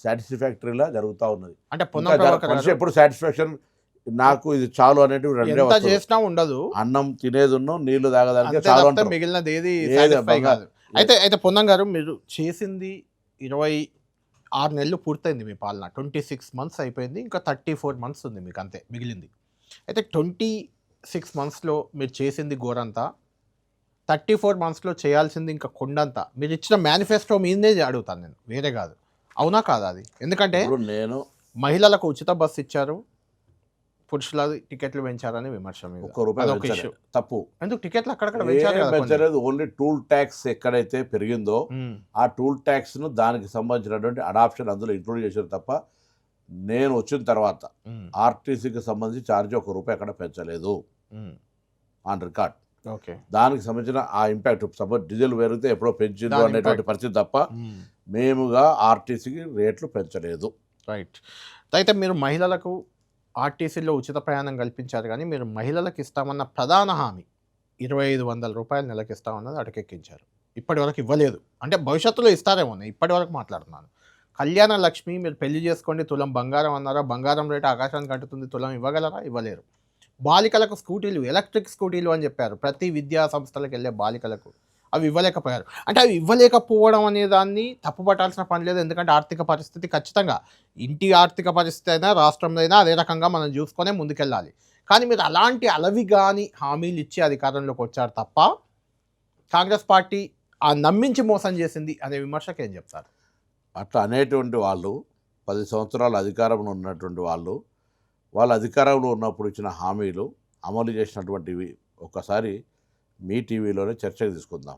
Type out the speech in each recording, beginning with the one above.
సాటిస్ఫాక్టరీలా జరుగుతూ ఉన్నది. అంటే పొన్నం ఇంకా ప్రభాకర్ మనిషి గారు ఎప్పుడు సాటిస్ఫాక్షన్ నాకు ఇది చాలు అనేటివి రెండే ఎంత వస్తువులు. చేసినా ఉండదు. అన్నం తినేదున్నో నీళ్లు తాగడానికి అంతే చాలు తప్పితే అంటారు. మిగిలినది ఏది ఏది సాటిస్ఫై బంగా కాదు. అయితే పొన్నం గారు మీరు చేసింది 26 నెలలు పూర్తయింది మీ పాలన. 26 మంత్స్ అయిపోయింది. ఇంకా 34 మంత్స్ ఉంది మీకు అంతే మిగిలింది. అయితే 26 మంత్స్‌లో మీరు చేసింది గోరంతా. 34 మంత్స్‌లో చేయాల్సింది ఇంకా కొండంతా. మీరు ఇచ్చిన మేనిఫెస్టో మీదనే అడుగుతాను నేను. వేరే కాదు. అవునా కాదా అది? ఎందుకంటే ఇప్పుడు నేను మహిళలకు ఉచిత బస్సు ఇచ్చారు. పురుషుల టికెట్లు పెంచారని విమర్శ మీద. ఒక్క రూపాయి అదొక పెంచలేదు. ఇష్యూ. తప్పు. ఎందుకు టికెట్లు అక్కడక్కడ ఏం పెంచారు కదా కొన్ని. పెంచలేదు. ఓన్లీ టూల్ ట్యాక్స్ ఎక్కడైతే పెరిగిందో హ్మ్. ఆ టూల్ ట్యాక్స్ను దానికి సంబంధించినటువంటి అడాప్షన్ అందులో ఇంక్లూడ్ చేశారు తప్ప నేను వచ్చిన తర్వాత హ్మ్. ఆర్టీసీకి సంబంధించి ఛార్జ్ ఒక్క రూపాయి ఎక్కడ పెంచలేదు హ్మ్. On record. ఓకే. దానికి సంబంధించిన ఆ ఇంపాక్ట్ సపోజ్ డీజిల్ పెరిగితే ఎప్పుడో పెంచిందో దాని అనేటువంటి impact. పరిస్థితి తప్ప హ్మ్. మేముగా ఆర్టీసీకి రేట్లు పెంచలేదు. రైట్. అయితే మీరు మహిళలకు ఆర్టీసీలో ఉచిత ప్రయాణం కల్పించారు కానీ మీరు మహిళలకు ఇస్తామన్న ప్రధాన హామీ 2500 రూపాయలు నెలకు ఇస్తామన్నది అటకెక్కించారు. ఇప్పటి వరకు ఇవ్వలేదు. అంటే భవిష్యత్తులో ఇస్తారేమో, నేను ఇప్పటి వరకు మాట్లాడుతున్నాను. కళ్యాణ లక్ష్మి మీరు పెళ్లి చేసుకోండి తులం బంగారం అన్నారా, బంగారం రేటు ఆకాశానికి అంటుతుంది, తులం ఇవ్వగలరా? ఇవ్వలేరు. బాలికలకు స్కూటీలు, ఎలక్ట్రిక్ స్కూటీలు అని చెప్పారు. ప్రతి విద్యా సంస్థలకు వెళ్ళే బాలికలకు అవి ఇవ్వలేకపోయారు. అంటే అవి ఇవ్వలేకపోవడం అనే దాన్ని తప్పుపట్టాల్సిన పని లేదు. ఎందుకంటే ఆర్థిక పరిస్థితి ఖచ్చితంగా ఇంటి ఆర్థిక పరిస్థితి అయినా రాష్ట్రంలో అయినా అదే రకంగా మనం చూసుకొనే ముందుకెళ్ళాలి. కానీ మీరు అలాంటి అలవిగాని హామీలు ఇచ్చి అధికారంలోకి వచ్చారు తప్ప కాంగ్రెస్ పార్టీ ఆ నమ్మించి మోసం చేసింది అనే విమర్శకు ఏం చెప్తారు? అట్లా అనేటువంటి వాళ్ళు 10 సంవత్సరాలు అధికారంలో ఉన్నటువంటి వాళ్ళు వాళ్ళ అధికారంలో ఉన్నప్పుడు ఇచ్చిన హామీలు అమలు చేసినటువంటివి ఒక్కసారి మీ టీవీలోనే చర్చకు తీసుకుందాం.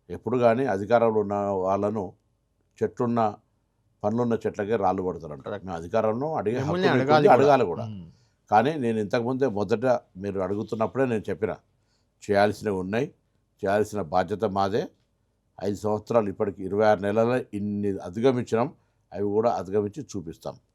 ఎప్పుడు కానీ అధికారంలో ఉన్న వాళ్ళను చెట్లున్న పనులున్న చెట్లకే రాళ్ళు కొడతారంటారు. మేము అధికారంలో అడిగే హక్కు మిమ్మల్ని మీకు అడగాలి ఉంది, కూడా. అడగాలి కూడా. మ్మ్. కానీ నేను ఇంతకుముందే మొదట మీరు అడుగుతున్నప్పుడే నేను చెప్పిన చేయాల్సినవి ఉన్నాయి, చేయాల్సిన బాధ్యత మాదే. 5 సంవత్సరాలు ఇప్పటికి 26 నెలల ఇన్ని అధిగమించినాం, అవి కూడా అధిగమించి చూపిస్తాం.